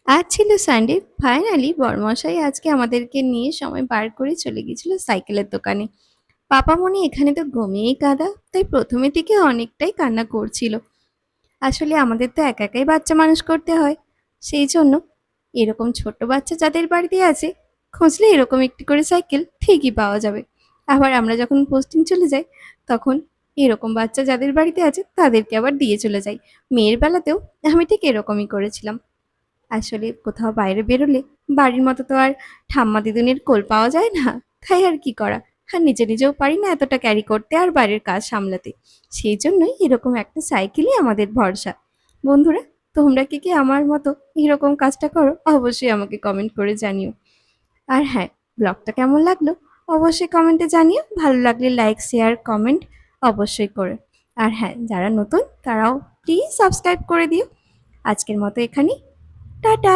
আজ ছিল Sunday. Finally বরমশাই আজকে আমাদেরকে নিয়ে সময় বার করে চলে গেছিল সাইকেলের দোকানে। পাপামণি এখানে তো ঘুমিয়েই কাঁদা, তাই প্রথমের দিকে অনেকটাই কান্না করছিল। আসলে আমাদের তো একা একাই বাচ্চা মানুষ করতে হয়, সেই জন্য এরকম ছোট বাচ্চা যাদের বাড়িতে আছে খুঁজলে এরকম একটি করে সাইকেল ঠিকই পাওয়া যাবে। আবার আমরা যখন পোস্টিং চলে যাই তখন এরকম বাচ্চা যাদের বাড়িতে আছে তাদেরকে আবার দিয়ে চলে যাই। মেয়ের বেলাতেও আমি ঠিক এরকমই করেছিলাম। আসলে কোথাও বাইরে বেরোলে বাড়ির মতো তো আর ঠাম্মা দিদুনের কোল পাওয়া যায় না, তাই আর কি করা। আর নিজেও পারি না এতটা ক্যারি করতে আর বাইরের কাজ সামলাতে। সেই জন্যই এরকম একটা সাইকেলই আমাদের ভরসা। বন্ধুরা, তোমরা কি আমার মতো এরকম কাজটা করো? অবশ্যই আমাকে কমেন্ট করে জানিও। আর হ্যাঁ, ব্লগটা কেমন লাগলো অবশ্যই কমেন্টে জানিও। ভালো লাগলে লাইক শেয়ার কমেন্ট অবশ্যই করে। আর হ্যাঁ, যারা নতুন তারাও প্লিজ সাবস্ক্রাইব করে দিও। আজকের মতো এখানেই, টাটা।